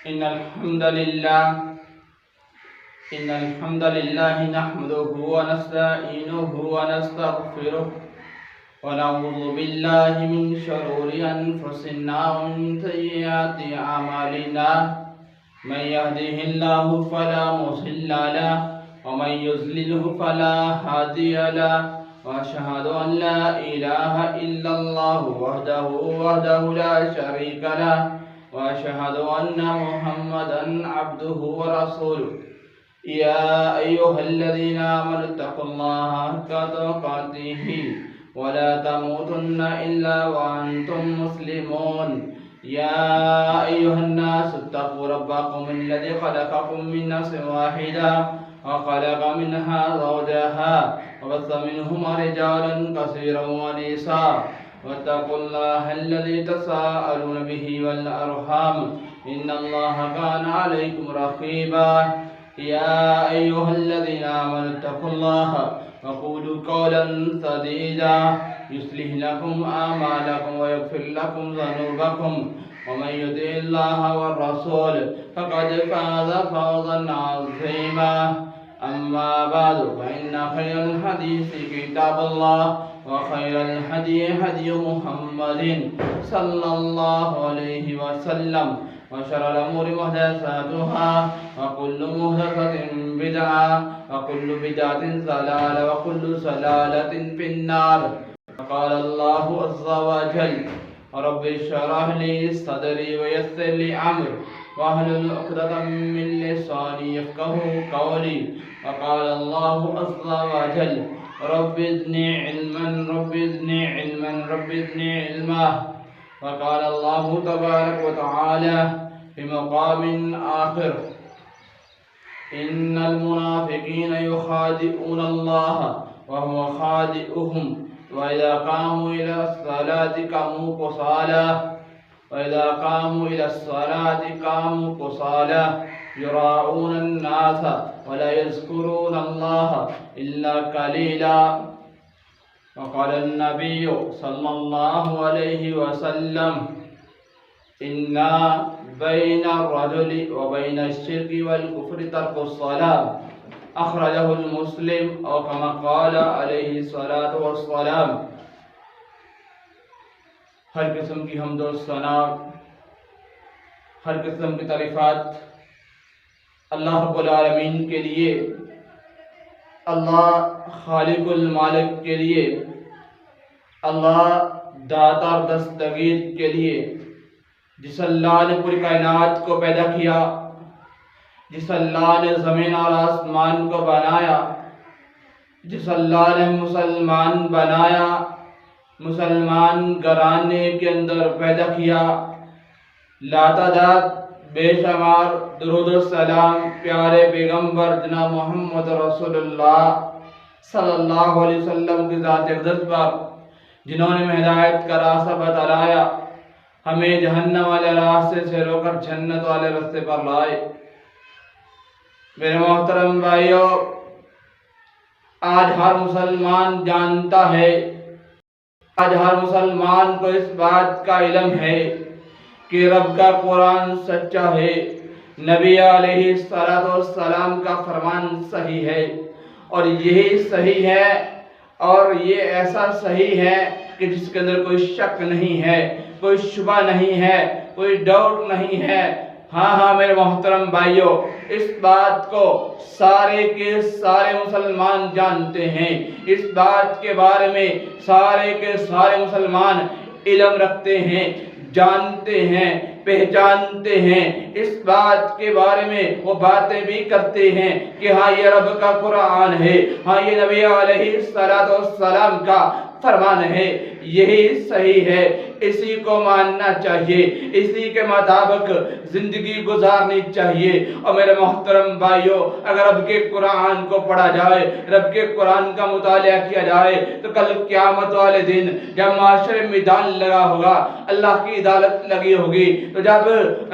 إن الحمد لله نحمده ونستعينه ونستغفره ونعوذ بالله من شرور أنفسنا ومن سيئات أعمالنا من يهده الله فلا مضل له ومن يضلله فلا هادي له وأشهد أن لا إله إلا الله وحده لا شريك له وأشهد أن محمدا عبده ورسوله يا أيها الذين آمنوا اتقوا الله حق تقاته ولا تموتن إلا وأنتم مسلمون يا أيها الناس اتقوا ربكم الذي خلقكم من نفس واحدة وخلق منها زوجها وبث منهما رجالا كثيرا ونساء واتقوا الله الذي تساءلون به والأرحام إن الله كان عليكم رقيبا يا أيها الذين آمنوا اتقوا الله وقولوا قولا سديدا يصلح لكم أعمالكم ويغفر لكم ذنوبكم ومن يطع الله والرسول فقد فاز فوزا عظيما أما بعد فإن خير الحديث كتاب الله وخير الهدي هدي محمد صلى الله عليه وسلم وشر الأمور محدثاتها وكل محدثة بدعة وكل بدعة ضلالة وكل ضلالة في النار. قال الله عز وجل رب اشرح لي صدري ويسر لي أمري واحلل عقدة من لساني يفقهوا قولي. وقال الله عز وجل رب زدني علما رب زدني علما رب زدني علما. وقال الله تبارك وتعالى في مقام آخر إن المنافقين يخادعون الله وهو خادعهم وإذا قاموا إلى الصلاة قاموا كسالى قاموا كسالى يراءون الناس ولا يذكرون الله إلا قليلا. وقال النبي صلى الله عليه وسلم إن بين الرجل وبين الشرك والكفر ترك الصلاة أخرجه المسلم أو كما قال عليه الصلاة والسلام. ہر قسم کی حمد و ثنا، ہر قسم کی تعریفات اللہ رب العالمین کے لیے، اللہ خالق المالک کے لیے، اللہ داتا اور دستگیر کے لیے، جس اللہ نے پوری کائنات کو پیدا کیا، جس اللہ نے زمین اور آسمان کو بنایا، جس اللہ نے مسلمان بنایا، مسلمان گھرانے کے اندر پیدا کیا، لاتعداد بے شمار درود و سلام پیارے پیغمبر جناب محمد رسول اللہ صلی اللہ علیہ وسلم کی ذات اقدس پر، جنہوں نے ہدایت کا راستہ بتلایا، ہمیں جہنم والے راستے سے رو کر جنت والے راستے پر لائے. میرے محترم بھائیو، آج ہر مسلمان جانتا ہے، آج ہر مسلمان کو اس بات کا علم ہے کہ رب کا قرآن سچا ہے، نبی علیہ السلام کا فرمان صحیح ہے، اور یہی صحیح ہے، اور یہ ایسا صحیح ہے کہ جس کے اندر کوئی شک نہیں ہے، کوئی شبہ نہیں ہے، کوئی ڈاؤٹ نہیں ہے. ہاں میرے محترم بھائیو، اس بات کو سارے کے سارے مسلمان جانتے ہیں، اس بات کے بارے میں سارے کے سارے مسلمان علم رکھتے ہیں، جانتے ہیں، پہچانتے ہیں. اس بات کے بارے میں وہ باتیں بھی کرتے ہیں کہ ہاں یہ رب کا قرآن ہے، ہاں یہ نبی علیہ السلام کا فرمان ہے، یہی صحیح ہے، اسی کو ماننا چاہیے، اسی کے مطابق زندگی گزارنی چاہیے. اور میرے محترم بھائیو، اگر رب کے قرآن کو پڑھا جائے، رب کے قرآن کا مطالعہ کیا جائے، تو کل قیامت والے دن جب معاشر میدان لگا ہوگا، اللہ کی عدالت لگی ہوگی، تو جب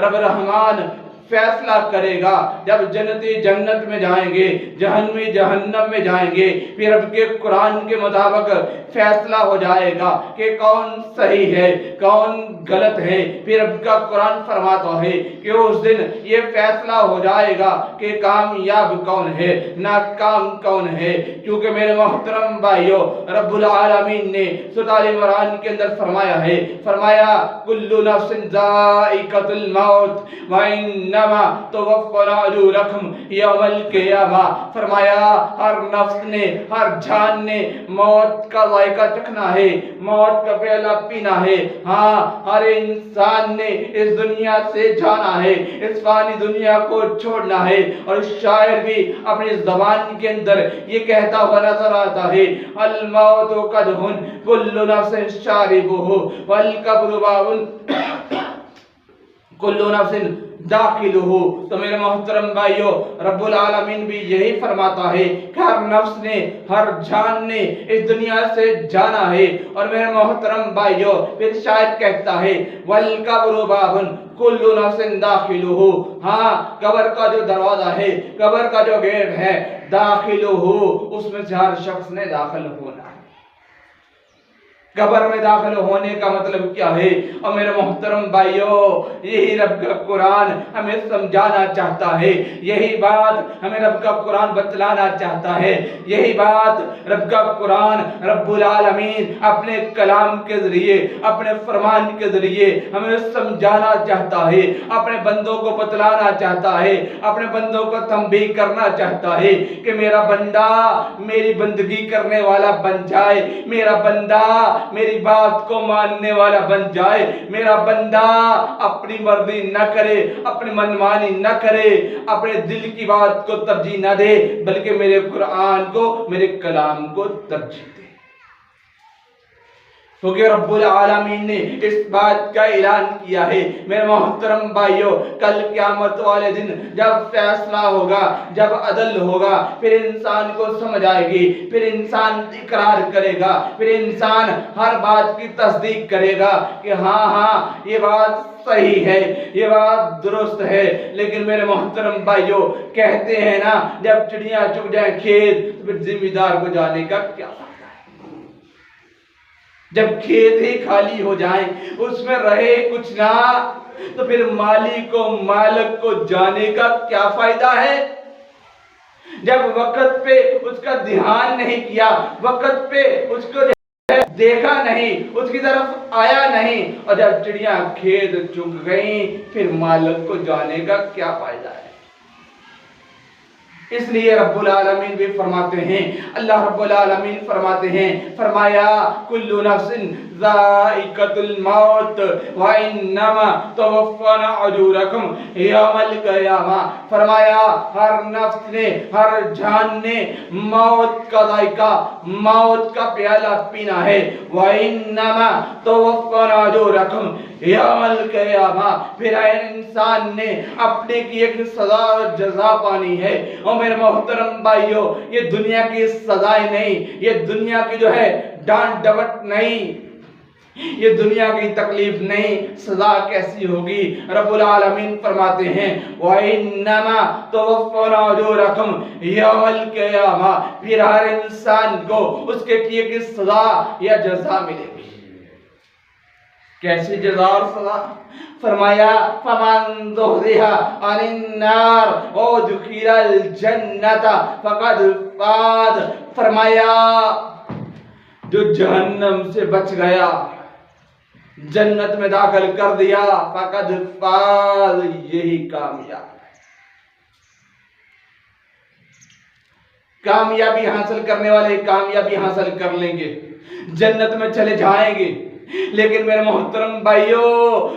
رب رحمان فیصلہ کرے گا۔ جب جنتی جنت میں جائیں گے، جہنمی جہنم میں جائیں گے، پھر رب کے قرآن کے مطابق فیصلہ ہو جائے گا کہ کون صحیح ہے کون غلط ہے۔ پھر رب کا قرآن فرماتا ہے کہ اس دن یہ فیصلہ ہو جائے گا کہ کامیاب کون ہے ناکام کون ہے۔ کیونکہ میرے محترم بھائیو، رب العالمین نے سورۃ آل عمران کے اندر فرمایا ہے، فرمایا کل نفس ذائقۃ الموت وانما توفون اجورکم یوم القیامہ۔ فرمایا ہر نفس نے ہر جان نے موت کا ذائقہ چکھنا ہے، موت کا پیالہ پینا ہے۔ ہاں، ہر انسان نے اس دنیا سے جانا ہے، اس فانی دنیا کو چھوڑنا ہے۔ اور شاعر بھی اپنی زبان کے اندر یہ کہتا ہوا نظر آتا ہے، الموت قدح کل نفس شاربہ والقبر باب کل نفس داخل ہو۔ تو میرے محترم بھائیو، رب العالمین بھی یہی فرماتا ہے کہ ہر نفس نے ہر جان نے اس دنیا سے جانا ہے۔ اور میرے محترم بھائیو، پھر شاعر کہتا ہے والقبر باب کل نفس داخل ہو۔ ہاں، قبر کا جو دروازہ ہے، قبر کا جو گیٹ ہے، داخل ہو، اس میں سے ہر شخص نے داخل ہونا ہے۔ قبر میں داخل ہونے کا مطلب کیا ہے؟ اور میرے محترم بھائیو، یہی رب کا قرآن ہمیں سمجھانا چاہتا ہے، یہی بات ہمیں رب کا قرآن بتلانا چاہتا ہے، یہی بات رب کا قرآن رب العالمین اپنے کلام کے ذریعے اپنے فرمان کے ذریعے ہمیں سمجھانا چاہتا ہے، اپنے بندوں کو بتلانا چاہتا ہے، اپنے بندوں کو تنبیہ کرنا چاہتا ہے کہ میرا بندہ میری بندگی کرنے والا بن جائے، میرا بندہ میری بات کو ماننے والا بن جائے، میرا بندہ اپنی مرضی نہ کرے، اپنی منمانی نہ کرے، اپنے دل کی بات کو ترجیح نہ دے، بلکہ میرے قرآن کو میرے کلام کو ترجیح دے۔ کیونکہ رب العالمین نے اس بات کا اعلان کیا ہے۔ میرے محترم بھائیو، کل قیامت والے دن جب فیصلہ ہوگا، جب عدل ہوگا، پھر انسان کو سمجھ آئے گی، پھر انسان اقرار کرے گا، پھر انسان ہر بات کی تصدیق کرے گا کہ ہاں ہاں یہ بات صحیح ہے، یہ بات درست ہے۔ لیکن میرے محترم بھائیو، کہتے ہیں نا جب چڑیاں چگ جائیں کھیت، تو پھر ذمہ دار کو جانے کا کیا فائدہ ہے؟ جب کھیت ہی خالی ہو جائیں، اس میں رہے کچھ نہ، تو پھر مالک کو مالک کو جانے کا کیا فائدہ ہے؟ جب وقت پہ اس کا دھیان نہیں کیا، وقت پہ اس کو دیکھا نہیں، اس کی طرف آیا نہیں، اور جب چڑیاں کھیت چگ گئیں، پھر مالک کو جانے کا کیا فائدہ ہے؟ اس لیے رب العالمین بھی فرماتے ہیں، اللہ رب العالمین فرماتے ہیں، فرمایا کل نفس ذائقۃ الموت وانما توفون اجورکم یوم القیامہ۔ فرمایا ہر نفس نے ہر جان نے موت کا ذائقہ موت کا پیالہ پینا ہے، وانما توفون اجورکم یوم القیامہ۔ پھر انسان نے اپنے کی ایک سزا اور جزا پانی ہے۔ اور میرے محترم بھائیو، یہ دنیا کی سزائیں نہیں، یہ دنیا کی جو ہے ڈانٹ ڈپٹ نہیں، یہ دنیا کی تکلیف نہیں، سزا کیسی ہوگی؟ رب العالمین فرماتے ہیں وَإِنَّمَا تُوَفَّوْنَ أُجُورَكُمْ يَوْمَ الْقِيَامَةِ۔ پھر ہر انسان کو اس کے کیے کی سزا یا جزا ملے گی۔ کیسی جزا اور سزا؟ فرمایا فَمَنْ زُحْزِحَ عَنِ النَّارِ وَأُدْخِلَ الْجَنَّةَ فَقَدْ فَازَ۔ فرمایا جو جہنم سے بچ گیا، جنت میں داخل کر دیا، فَقَدْ فَازَ، یہی کامیاب ہے۔ کامیابی حاصل کرنے والے کامیابی حاصل کر لیں گے، جنت میں چلے جائیں گے۔ لیکن میرے محترم بھائیو،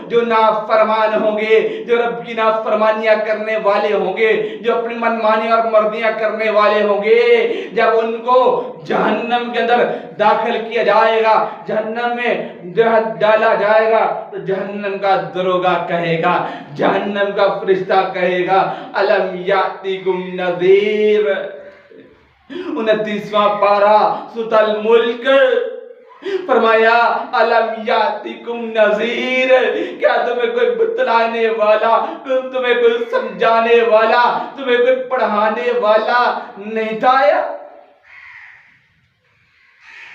جو نافرمان ہوں گے، جو رب کی نافرمانیاں کرنے والے ہوں گے، جو اپنی منمانی اور مرضیاں کرنے والے ہوں گے، جب ان کو جہنم کے اندر داخل کیا جائے گا، جہنم میں ڈالا جائے گا، تو جہنم کا دروغہ کہے گا، جہنم کا فرشتہ کہے گا الم یاتکم نذیر۔ 29واں پارہ سورۃ الملک، فرمایا الم یاتکم نذیر، کیا تمہیں کوئی بلانے والا، تمہیں کوئی سمجھانے والا، تمہیں کوئی پڑھانے والا نہیں تھا؟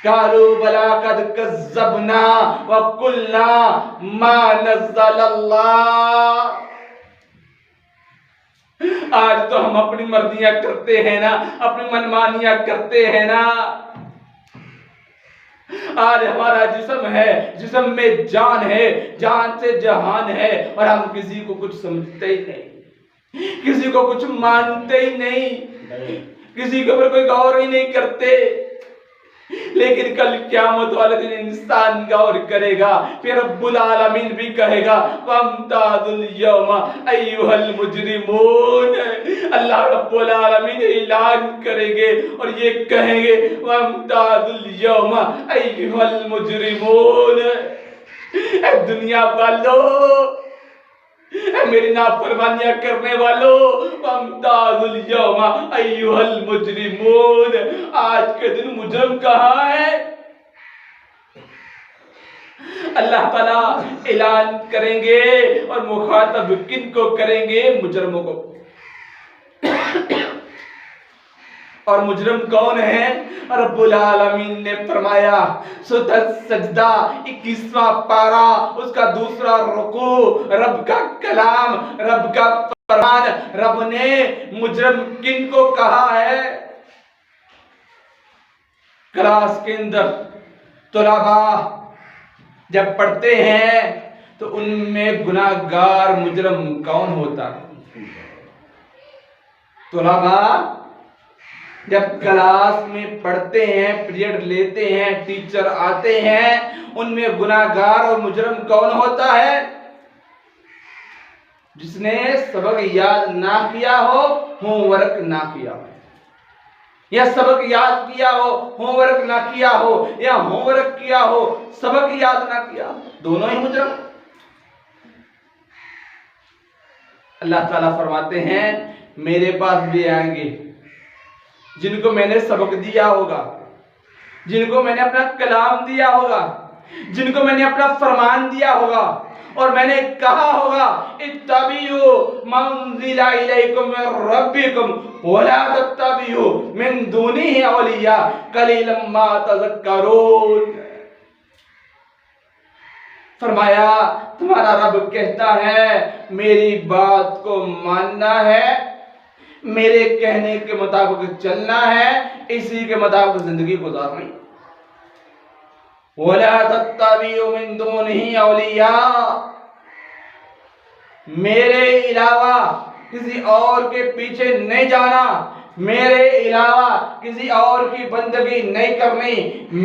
قالوا بلا قد كذبنا وقلنا ما نزل اللہ۔ آج تو ہم اپنی مرضیاں کرتے ہیں نا، اپنی منمانیاں کرتے ہیں نا۔ آج ہمارا جسم ہے، جسم میں جان ہے، جان سے جہان ہے، اور ہم کسی کو کچھ سمجھتے ہی نہیں، کسی کو کچھ مانتے ہی نہیں، کسی کے اوپر کوئی غور ہی نہیں کرتے۔ لیکن کل قیامت والے دن انسان غور کرے گا، پھر رب العالمین بھی کہے گا وَامْتَازُوا الْيَوْمَ أَيُّهَا الْمُجْرِمُونَ۔ اللہ رب العالمین اعلان کریں گے اور یہ کہیں گے وَامْتَازُوا الْيَوْمَ أَيُّهَا الْمُجْرِمُونَ۔ اے دنیا والو، اے میری نافرمانیاں کرنے والو، وَامْتَازُوا الْيَوْمَ أَيُّهَا الْمُجْرِمُونَ۔ آج کے دن مجرم کہاں ہے؟ اللہ تعالیٰ اعلان کریں گے، اور مخاطب کن کو کریں گے؟ مجرموں کو۔ اور مجرم کون ہے؟ رب العالمین نے فرمایا سورۃ سجدہ 21واں پارہ اس کا دوسرا رکوع، رب کا کلام، رب کا فرمان، رب نے مجرم کن کو کہا ہے؟ کلاس کے اندر طلباء جب پڑھتے ہیں تو ان میں گناہگار مجرم کون ہوتا ہے؟ طلباء جب کلاس میں پڑھتے ہیں، پیریڈ لیتے ہیں، ٹیچر آتے ہیں، ان میں گناہگار اور مجرم کون ہوتا ہے؟ جس نے سبق یاد نہ کیا ہو، ہوم ورک نہ کیا ہو، یا سبق یاد کیا ہو ہوم ورک نہ کیا ہو، یا ہوم ورک کیا ہو سبق یاد نہ کیا ہو، دونوں ہی مجرم۔ اللہ تعالیٰ فرماتے ہیں میرے پاس بھی آئیں گے جن کو میں نے سبق دیا ہوگا، جن کو میں نے اپنا کلام دیا ہوگا، جن کو میں نے اپنا فرمان دیا ہوگا، اور میں نے کہا ہوگا اتبعوا ما انزل الیکم من ربکم ولا تتبعوا من دونہ اولیاء قلیلا ما تذکرون۔ فرمایا تمہارا رب کہتا ہے میری بات کو ماننا ہے، میرے کہنے کے مطابق چلنا ہے، اسی کے مطابق زندگی گزارنی۔ وَلَا تَتَّبِعُوا مِن دُونِهِ أَوْلِيَاءَ، میرے علاوہ کسی اور کے پیچھے نہیں جانا، میرے علاوہ کسی اور کی بندگی نہیں کرنی،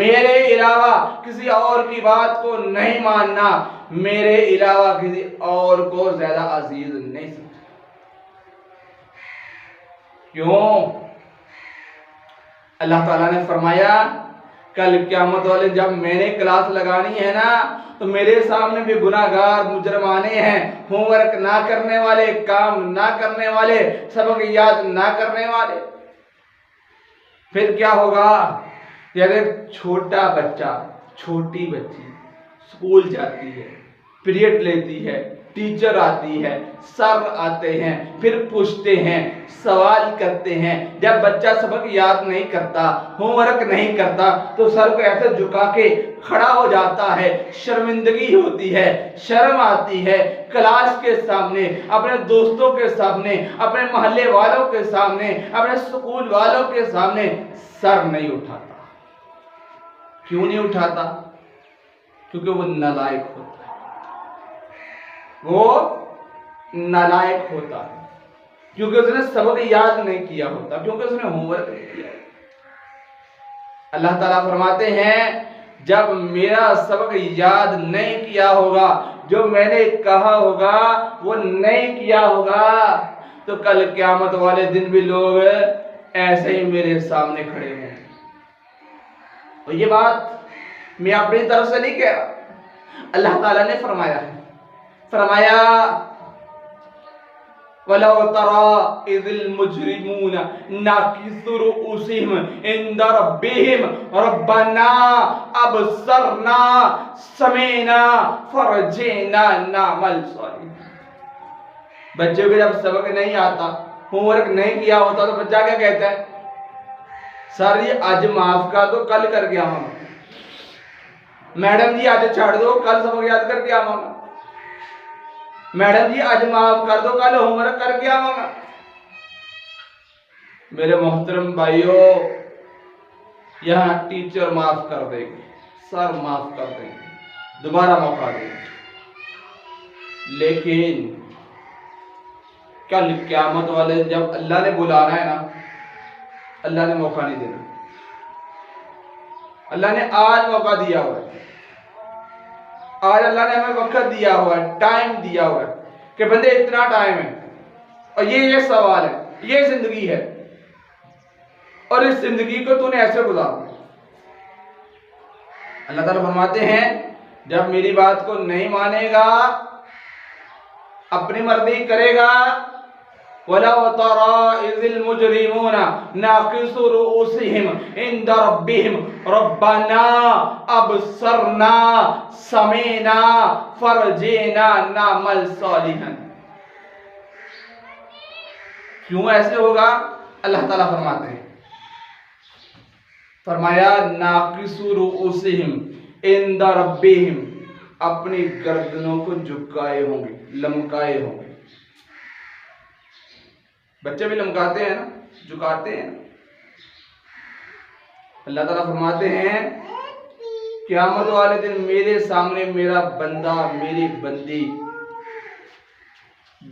میرے علاوہ کسی اور کی بات کو نہیں ماننا، میرے علاوہ کسی اور کو زیادہ عزیز نہیں سمجھنا۔ کیوں؟ اللہ تعالیٰ نے فرمایا کل قیامت والے جب میں نے کلاس لگانی ہے نا تو میرے سامنے بھی گناہگار مجرم آنے ہیں، ہوم ورک نہ کرنے والے، کام نہ کرنے والے، سبق یاد نہ کرنے والے۔ پھر کیا ہوگا؟ یعنی چھوٹا بچہ، چھوٹی بچی اسکول جاتی ہے، پیریڈ لیتی ہے، ٹیچر آتی ہے، سر آتے ہیں، پھر پوچھتے ہیں، سوال کرتے ہیں۔ جب بچہ سبق یاد نہیں کرتا، ہوم ورک نہیں کرتا تو سر کو ایسے جھکا کے کھڑا ہو جاتا ہے، شرمندگی ہوتی ہے، شرم آتی ہے، کلاس کے سامنے، اپنے دوستوں کے سامنے، اپنے محلے والوں کے سامنے، اپنے سکول والوں کے سامنے سر نہیں اٹھاتا۔ کیوں نہیں اٹھاتا؟ کیونکہ وہ نالائق ہوتا ہے، وہ نالائق ہوتا ہے، کیونکہ اس نے سبق یاد نہیں کیا ہوتا، کیونکہ اس نے ہوم ورک نہیں کیا۔ اللہ تعالیٰ فرماتے ہیں جب میرا سبق یاد نہیں کیا ہوگا، جو میں نے کہا ہوگا وہ نہیں کیا ہوگا، تو کل قیامت والے دن بھی لوگ ایسے ہی میرے سامنے کھڑے ہوں۔ اور یہ بات میں اپنی طرف سے نہیں کہہ رہا، اللہ تعالیٰ نے فرمایا ہے، فرمایا وَلَوْ تَرَى إِذِ الْمُجْرِمُونَ نَاكِسُو رُءُوسِهِمْ عِنْدَ رَبِّهِمْ رَبَّنَا أَبْصَرْنَا سَمِعْنَا فَارْجِعْنَا نَعْمَلْ صَالِحًا۔ بچے کو جب سبق نہیں آتا، ہوم ورک نہیں کیا ہوتا، تو بچہ کیا کہتا ہے؟ سر جی آج معاف کر دو، کل کر کے آؤں گا۔ میڈم جی آج چھاڑ دو، کل سبق یاد کر کے آؤں گا۔ میڈم جی آج معاف کر دو، کل ہوم ورک کر کے آؤں گا۔ میرے محترم بھائیوں، یہاں ٹیچر معاف کر دے گی، سر معاف کر دیں گے، دوبارہ موقع دیں گے، لیکن کل قیامت والے جب اللہ نے بلانا ہے نا، اللہ نے موقع نہیں دینا۔ اللہ نے آج موقع دیا ہوا ہے، آج اللہ نے ہمیں وقت دیا ہوا ہے، ٹائم دیا ہوا ہے کہ بندے اتنا ٹائم ہے، اور یہ سوال ہے، یہ زندگی ہے، اور اس زندگی کو تو نے ایسے گزارنا۔ اللہ تعالیٰ فرماتے ہیں جب میری بات کو نہیں مانے گا، اپنی مرضی کرے گا، وَلَوْ تَرَىٰ إِذِ الْمُجْرِمُونَ نَاكِسُو رُءُوسِهِمْ عِنْدَ رَبِّهِمْ رَبَّنَا أَبْصَرْنَا سَمِعْنَا فَارْجِعْنَا نَعْمَلْ صَالِحًا۔ کیوں ایسے ہوگا؟ اللہ تعالیٰ فرماتے ہیں، فرمایا نَاكِسُو رُءُوسِهِمْ عِنْدَ رَبِّهِمْ، اپنی گردنوں کو جھکائے ہوں گے، لمکائے ہوں گے۔ بچے بھی لمکاتے ہیں نا، جھکاتے ہیں۔ اللہ تعالیٰ فرماتے ہیں قیامت والے دن میرے سامنے میرا بندہ، میری بندی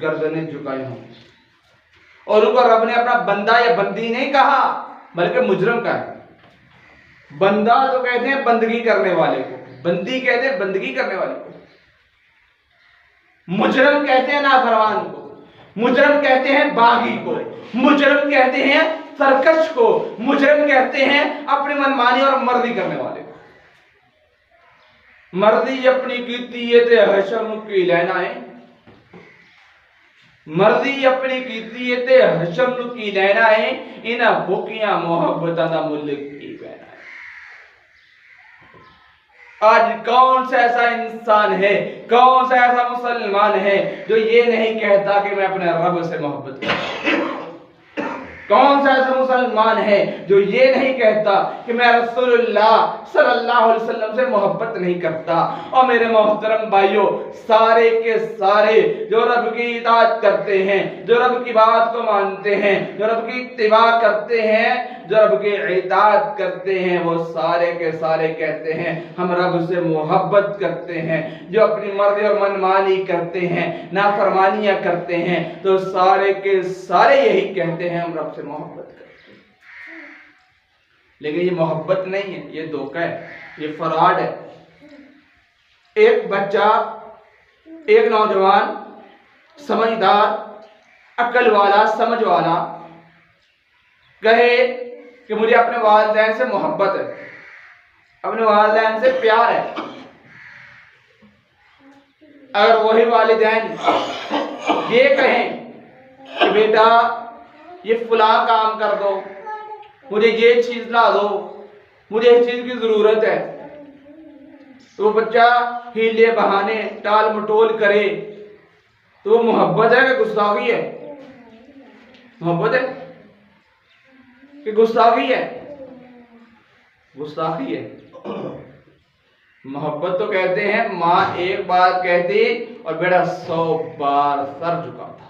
گردنیں جھکائے ہوں، اور ان کو رب نے اپنا بندہ یا بندی نہیں کہا، بلکہ مجرم کا ہے۔ بندہ تو کہتے ہیں بندگی کرنے والے کو، بندی کہتے ہیں بندگی کرنے والے کو، مجرم کہتے ہیں نافرمان کو، مجرم کہتے ہیں باغی کو، مجرم کہتے ہیں سرکش کو، مجرم کہتے ہیں اپنی منمانی اور مرضی کرنے والے کو۔ مرضی اپنی کیتی تے حشم کی لینا ہے، مرضی اپنی کیتی تے حشم کی لینا ہے، انہاں بھوکیاں محبتاں دا ملک کی پینا ہے۔ آج کون سا ایسا انسان ہے، کون سا ایسا مسلمان ہے جو یہ نہیں کہتا کہ میں اپنے رب سے محبت کرتا ہوں؟ کون سا ایسا مسلمان ہے جو یہ نہیں کہتا کہ میں رسول اللہ صلی اللہ علیہ وسلم سے محبت نہیں کرتا؟ اور میرے محترم بھائیوں، سارے کے سارے جو رب کی اطاعت کرتے ہیں، جو رب کی بات کو مانتے ہیں، جو رب کی اتباع کرتے ہیں، جو رب کی اطاعت کرتے ہیں، وہ سارے کے سارے کہتے ہیں ہم رب سے محبت کرتے ہیں۔ جو اپنی مرضی اور منمانی کرتے ہیں، نافرمانیاں کرتے ہیں، تو سارے کے سارے یہی کہتے ہیں ہم رب سے محبت کرتے ہیں۔ لیکن یہ محبت نہیں ہے، یہ دھوکہ ہے، یہ فراڈ ہے۔ ایک بچہ، ایک نوجوان سمجھدار، عقل والا، سمجھ والا کہے کہ مجھے اپنے والدین سے محبت ہے، اپنے والدین سے پیار ہے، اگر وہی والدین یہ کہیں کہ بیٹا یہ فلاں کام کر دو، مجھے یہ چیز لا دو، مجھے اس چیز کی ضرورت ہے، تو وہ بچہ ہیلے بہانے ٹال مٹول کرے، تو وہ محبت ہے کہ گستاخی ہے؟ محبت ہے کہ گستاخی ہے؟ گستاخی ہے۔ محبت تو کہتے ہیں ماں ایک بار کہتی اور بیٹا 100 بار سر جھکاتا۔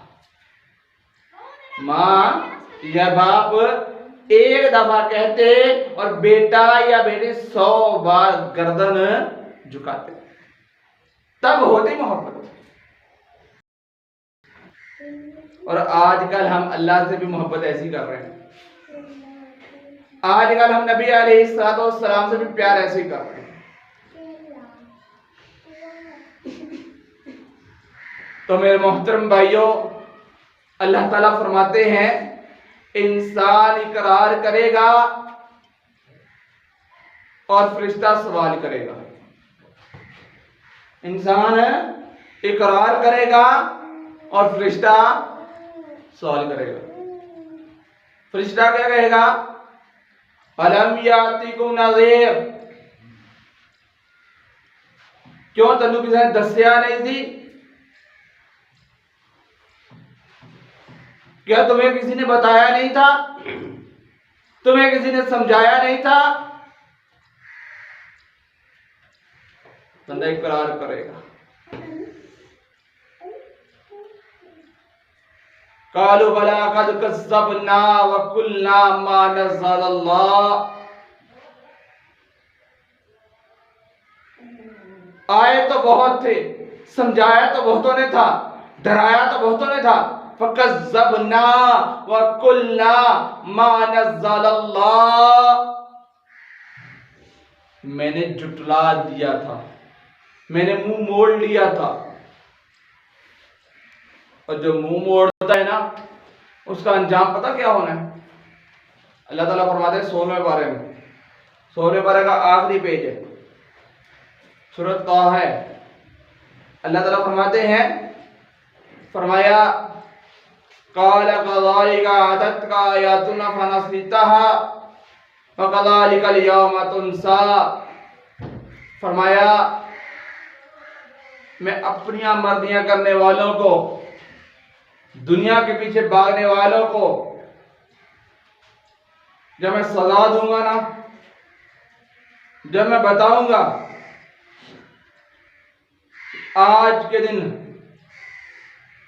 ماں یا باپ ایک دفعہ کہتے اور بیٹا یا بیٹی 100 بار گردن جھکاتے، تب ہوتی محبت۔ اور آج کل ہم اللہ سے بھی محبت ایسی کر رہے ہیں، آج کل ہم نبی علیہ السلام سے بھی پیار ایسے ہی کر رہے ہیں۔ تو میرے محترم بھائیوں، اللہ تعالیٰ فرماتے ہیں انسان اقرار کرے گا اور فرشتہ سوال کرے گا۔ انسان اقرار کرے گا اور فرشتہ سوال کرے گا۔ فرشتہ کیا کہے گا؟ أَلَمْ يَأْتِكُمْ نَذِيرٌ، کیوں تنو کسی نے دسیا نہیں تھی؟ کیا تمہیں کسی نے بتایا نہیں تھا؟ تمہیں کسی نے سمجھایا نہیں تھا؟ بندہ اقرار کرے گا. قالوا بلا قد كذبنا وقلنا ما نزل اللہ. آئے تو بہت تھے، سمجھایا تو بہتوں نے تھا، ڈرایا تو بہتوں نے تھا. فَكَذَّبْنَا وَقُلْنَا مَا نَزَّلَ اللَّهُ. میں نے جھٹلا دیا تھا، میں نے منہ موڑ لیا تھا. اور جو منہ موڑتا ہے نا اس کا انجام پتہ کیا ہونا ہے؟ اللہ تعالیٰ فرماتے ہیں 16ویں پارے میں، 16ویں پارے کا آخری پیج ہے، سورۃ طٰ ہے. اللہ تعالیٰ فرماتے ہیں، فرمایا قال كذلك أتتك آياتنا فنسيتها وكذلك اليوم تنسى. فرمایا میں اپنی مرضیاں کرنے والوں کو، دنیا کے پیچھے بھاگنے والوں کو جب میں سزا دوں گا نا، جب میں بتاؤں گا آج کے دن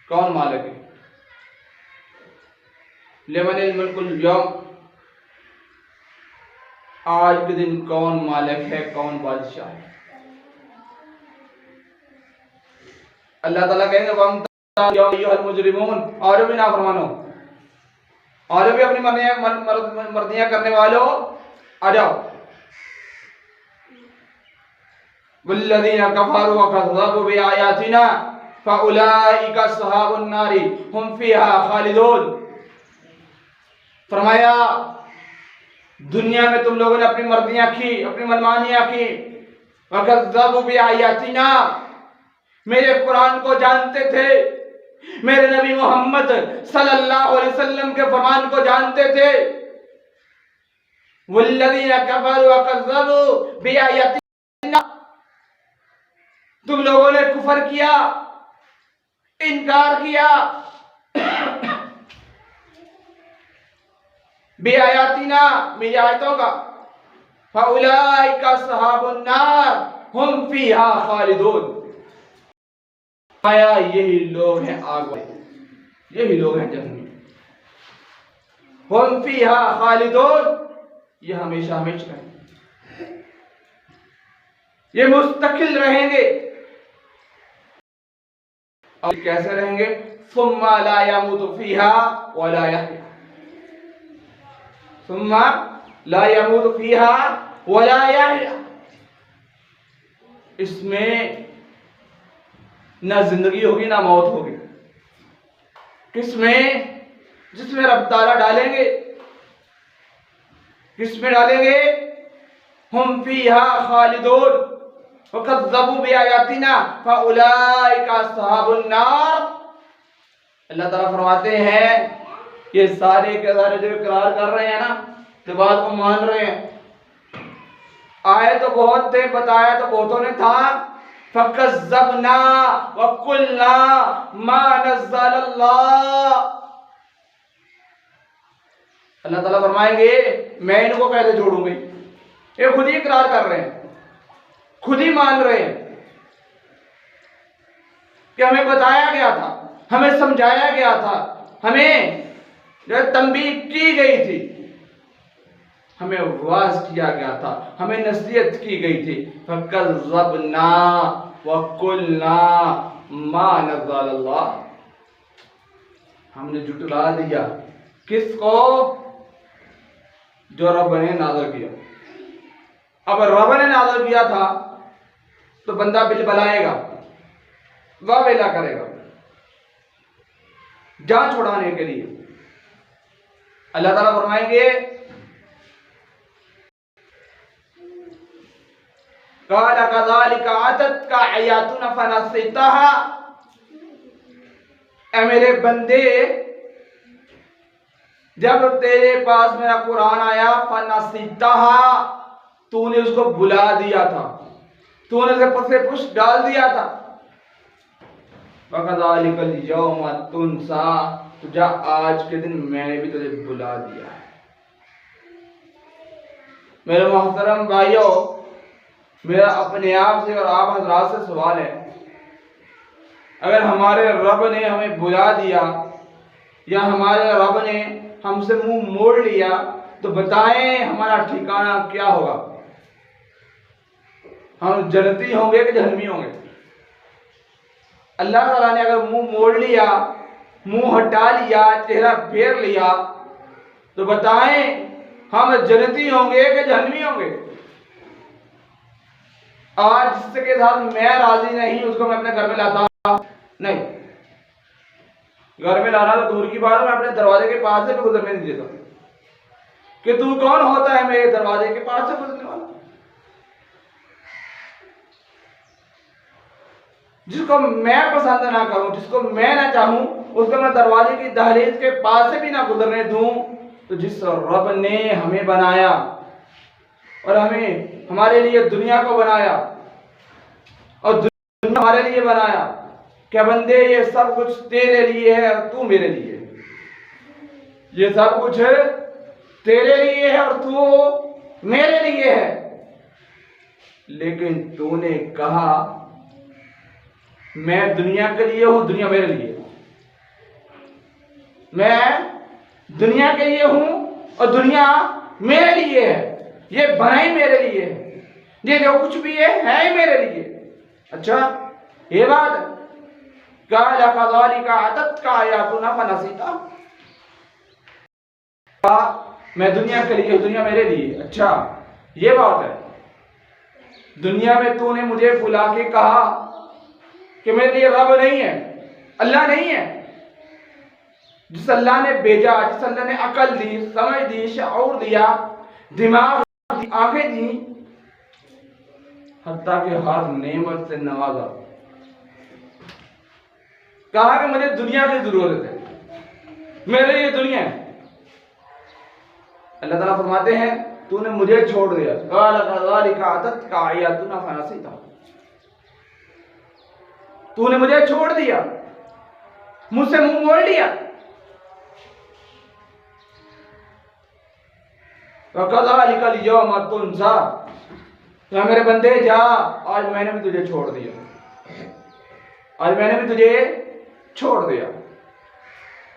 کون مالک ہے، لمن الملک اليوم، آج کے دن کون مالک ہے، کون بادشاہ ہے. اللہ تعالیٰ کہیں گے وَامْتَازُوا أَيُّهَا الْمُجْرِمُونَ، اور بھی نافرمانو، اور بھی اپنی مرضیاں کرنے والوں آ جاؤ. وَالَّذِينَ كَفَرُوا وَكَذَّبُوا بِآيَاتِنَا فَأُولَئِكَ أَصْحَابُ النَّارِ هُمْ فِيهَا خَالِدُونَ. فرمایا دنیا میں تم لوگوں نے اپنی مرضیاں کی، اپنی منمانیاں کی. وَكَذَّبُوا بِآيَاتِنَا، میرے قرآن کو جانتے تھے، میرے نبی محمد صلی اللہ علیہ وسلم کے فرمان کو جانتے تھے. وَالَّذِينَ كَفَرُوا وَكَذَّبُوا بِآيَاتِنَا، تم لوگوں نے کفر کیا، انکار کیا بِآيَاتِنَا، میری آیتوں کا. فَأُولَئِكَ أَصْحَابُ النَّارِ هُمْ فِيهَا خَالِدُونَ. آیا یہی لوگ ہیں آگ والے، یہی لوگ ہیں جہنمی. ہم فیہا خالدون، یہ ہمیشہ ہمیشہ رہیں گے، یہ مستقل رہیں گے. اور کیسے رہیں گے؟ ثم لا يموت فیہا ولا یحیا، ثم لا يموت فیہا ولا یحیا. اس میں نہ زندگی ہوگی نہ موت ہوگی. کس میں؟ جس میں رب تعالیٰ ڈالیں گے. کس میں ڈالیں گے؟ ہم فیہا خالدون وَكَذَّبُوا بِآيَاتِنَا فَأُولَئِكَ أَصْحَابُ النَّارِ. اللہ تعالیٰ فرماتے ہیں یہ سارے کے سارے جو اقرار کر رہے ہیں نا، جو بات کو مان رہے ہیں، آئے تو بہت تھے، بتایا تو بہتوں نے تھا. فَكَذَّبْنَا وَقُلْنَا مَا نَزَّلَ اللَّهُ. اللہ تعالیٰ فرمائیں گے میں ان کو کیسے چھوڑوں گی؟ یہ خود ہی اقرار کر رہے ہیں، خود ہی مان رہے ہیں کہ ہمیں بتایا گیا تھا، ہمیں سمجھایا گیا تھا، ہمیں جو تنبیہ کی گئی تھی، ہمیں واعظ کیا گیا تھا، ہمیں نصیحت کی گئی تھی. فَكَذَّبْنَا وَقُلْنَا مَا نَزَّلَ اللَّهُ. ہم نے جھٹلا دیا کس کو؟ جو رب نے نازل کیا. اب رب نے نازل کیا تھا تو بندہ بل بلائے گا، واویلا کرے گا جان چھڑانے کے لیے. اللہ تعالیٰ فرمائیں گے قال كذلك أتتك آياتنا فنسيتها. اے میرے بندے جب تیرے پاس میرا قرآن آیا فنسيتها، تو نے اس کو بلا دیا تھا، تو نے اسے پس پش ڈال دیا تھا. وَكَذَلِكَ الْيَوْمَ تُنْسَى، تو جا آج کے دن میں نے بھی تجھے بلا دیا ہے۔ میرے محترم بھائیوں، میرا اپنے آپ سے اور آپ حضرات سے سوال ہے، اگر ہمارے رب نے ہمیں بلا دیا یا ہمارے رب نے ہم سے منہ موڑ لیا تو بتائیں ہمارا ٹھکانہ کیا ہوگا؟ ہم جنتی ہوں گے کہ جہنمی ہوں گے؟ اللہ تعالیٰ نے اگر منہ موڑ لیا، منہ ہٹا لیا، چہرہ پھیر لیا تو بتائیں ہم جنتی ہوں گے کہ جہنمی ہوں گے؟ آج جس کے ساتھ میں راضی نہیں اس کو میں اپنے گھر میں لاتا نہیں، گھر میں لانا تو دور کی بات ہے، میں اپنے دروازے کے پاس سے بھی گزرنے نہیں دیتا کہ تو کون ہوتا ہے میرے دروازے کے پاس سے گزرنے والا؟ جس کو میں پسند نہ کروں، جس کو میں نہ چاہوں، اس کو میں دروازے کی دہلیز کے پاس سے بھی نہ گزرنے دوں، تو جس رب نے ہمیں بنایا اور ہمارے لیے دنیا کو بنایا اور دنیا ہمارے لیے بنایا کہ بندے یہ سب کچھ تیرے لیے ہے اور تو میرے لیے، یہ سب کچھ تیرے لیے ہے اور تو میرے لیے ہے، لیکن تو نے کہا میں دنیا کے لیے ہوں، دنیا میرے لیے، میں دنیا کے لیے ہوں اور دنیا میرے لیے ہے، یہ بنائی میرے لیے ہے، یہ جو کچھ بھی ہے ہی میرے لیے۔ اچھا یہ بات ہے، قَالَ كَذَلِكَ أَتَتْكَ آيَاتُنَا فَنَسِيتَهَا، میں دنیا کے لیے، دنیا میرے لیے۔ اچھا یہ بات ہے، دنیا میں تو نے مجھے بلا کے کہا کہ میرے لیے رب نہیں ہے، اللہ نہیں ہے، جس اللہ نے بھیجا، جس اللہ نے عقل دی، سمجھ دی، شعور دیا، دماغ دی، آنکھیں دی، حتیٰ کہ ہر نعمت سے نوازا، کہا کہ مجھے دنیا کی ضرورت ہے، میرے لیے دنیا ہے۔ اللہ تعالیٰ فرماتے ہیں تو نے مجھے چھوڑ دیا، قَالَ كَذَلِكَ أَتَتْكَ آيَاتُنَا فَنَسِيتَهَا، تو نے مجھے چھوڑ دیا، مجھ سے منہ موڑ لیا۔ وَكَذَلِكَ الْيَوْمَ تُنْسَىٰ، تو میرے بندے جا، آج میں نے بھی تجھے چھوڑ دیا، آج میں نے بھی تجھے چھوڑ دیا۔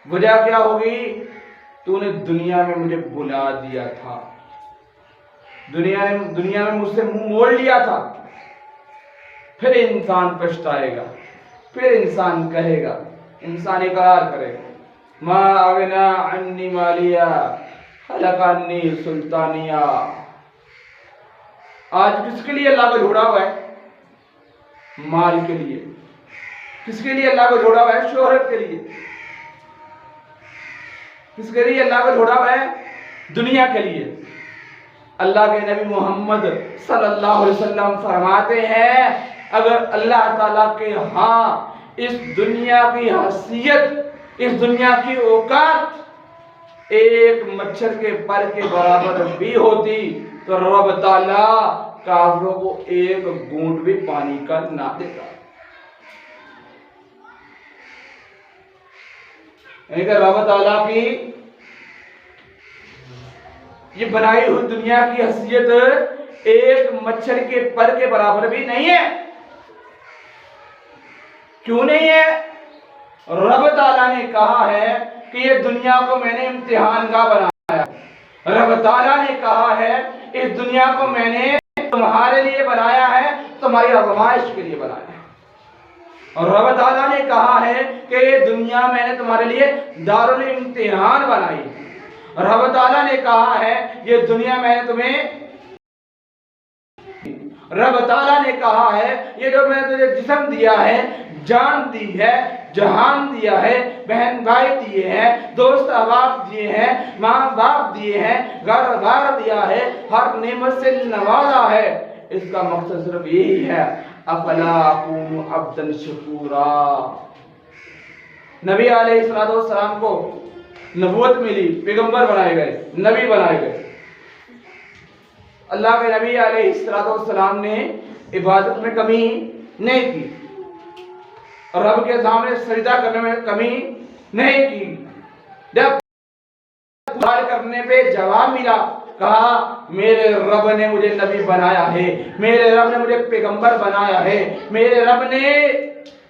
وجہ کیا ہوگی؟ تو نے دنیا میں مجھے بلا دیا تھا، دنیا میں مجھ سے منہ موڑ لیا تھا۔ پھر انسان پچھتائے گا، پھر انسان کہے گا، انسان اقرار کرے گا، ما اغنا عنی مالیہ ہلک عنی سلطانیہ۔ آج کس کے لیے اللہ کو جھوڑا ہوا ہے؟ مال کے لیے۔ کس کے لیے اللہ کو جھوڑا ہوا ہے؟ شہرت کے لیے۔ کس کے لیے اللہ کو جھوڑا ہوا ہے؟ دنیا کے لیے۔ اللہ کے نبی محمد صلی اللہ علیہ وسلم فرماتے ہیں اگر اللہ تعالیٰ کے ہاں اس دنیا کی حیثیت، اس دنیا کی اوقات ایک مچھر کے پر کے برابر بھی ہوتی تو رب تعالیٰ کافروں کو ایک گھونٹ بھی پانی کا نہ دیتا۔ یعنی کہ رب تعالیٰ کی یہ بنائی ہوئی دنیا کی حیثیت ایک مچھر کے پر کے برابر بھی نہیں ہے۔ کیوں نہیں ہے؟ رب تعالیٰ نے کہا ہے کہ یہ دنیا کو میں نے امتحان کا بنایا، رب تعالیٰ نے کہا ہے اس دنیا کو میں نے تمہارے لیے بنایا ہے، تمہاری آزمائش کے لیے بنایا ہے، اور رب تعالیٰ نے کہا ہے کہ یہ دنیا میں نے تمہارے لیے دارالامتحان بنائی ہے، رب تعالیٰ نے کہا ہے یہ دنیا میں نے تمہیں، رب تعالیٰ نے کہا ہے یہ جو میں نے تجھے جسم دیا ہے، جان دی ہے، جہان دیا ہے، بہن بھائی دیے ہیں، دوست احباب دیے ہیں، ماں باپ دیے ہیں، گھر بار دیا ہے، ہر نعمت سے نوازا ہے، اس کا مقصد صرف یہی ہے افلا اکون عبدا شکورا۔ نبی علیہ السلام کو نبوت ملی، پیغمبر بنائے گئے، نبی بنائے گئے۔ اللہ کے نبی علیہ السلام نے عبادت میں کمی نہیں کی، رب کے سامنے سجدہ کرنے میں کمی نہیں کی، جب سوال کرنے پہ جواب ملا، کہا میرے رب نے مجھے نبی بنایا ہے، میرے رب نے مجھے پیغمبر بنایا ہے، میرے رب نے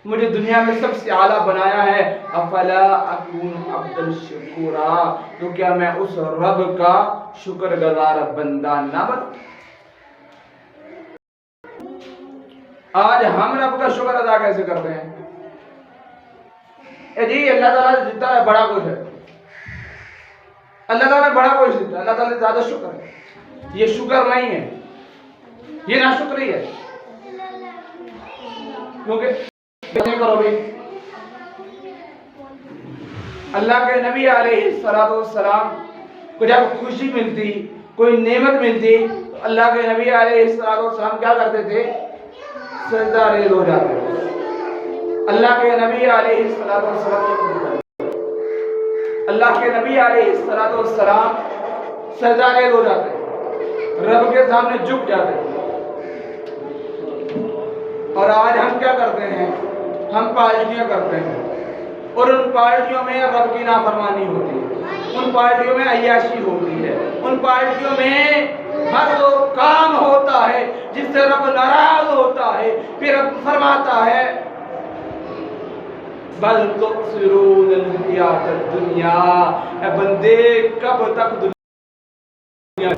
مجھے دنیا میں سب سے اعلیٰ بنایا ہے، افلا اکون عبدا شکورا، تو کیا میں اس رب کا شکر گزار بندہ نہ بنوں؟ آج ہم رب کا شکر ادا کیسے کرتے ہیں؟ جی اللہ تعالیٰ جتنا ہے بڑا کچھ ہے، اللہ تعالیٰ بڑا کچھ دیتا ہے، اللہ تعالیٰ زیادہ شکر ہے، یہ شکر نہیں ہے، یہ ناشکری ہے، کیونکہ کرو بھی اللہ کے نبی علیہ السلام کو جب خوشی ملتی، کوئی نعمت ملتی، تو اللہ کے نبی علیہ السلام کیا کرتے تھے؟ سجدہ ریز ہو جاتے تھے۔ اللہ کے نبی علیہ السلام اللہ کے نبی علیہ السلام سجدہ ریز ہو جاتے، رب کے سامنے جھک جاتے۔ اور آج ہم کیا کرتے ہیں؟ ہم پارٹیاں کرتے ہیں، اور ان پارٹیوں میں رب کی نافرمانی ہوتی ہے، ان پارٹیوں میں عیاشی ہوتی ہے، ان پارٹیوں میں ہر وہ کام ہوتا ہے جس سے رب ناراض ہوتا ہے۔ پھر رب فرماتا ہے بل تؤثرون الحیات الدنیا، اے بندے کب تک دنیا،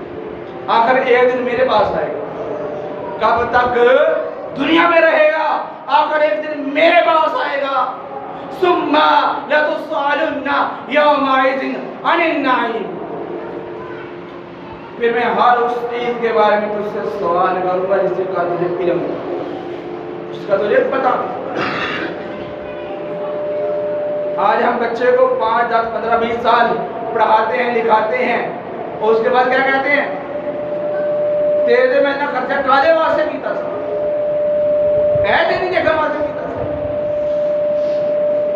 آخر ایک دن میرے پاس آئے گا، کب تک دنیا میں رہے گا؟ آخر ایک دن میرے پاس آئے گا۔ ثم لتسألن یومئذ عن النعیم، پھر میں ہر اس چیز کے بارے میں تجھ سے سوال کروں گا جس کا تجھے علم ہو، جس کا تجھے پتا۔ آج ہم بچے کو 5, 10, 15, 20 سال پڑھاتے ہیں، لکھاتے ہیں، اور اس کے بعد کیا کہتے ہیں؟ تیرے میں نہ خرچہ کالے واسے کیتا سا، ایسے نہیں دیکھا واسے کیتا سا۔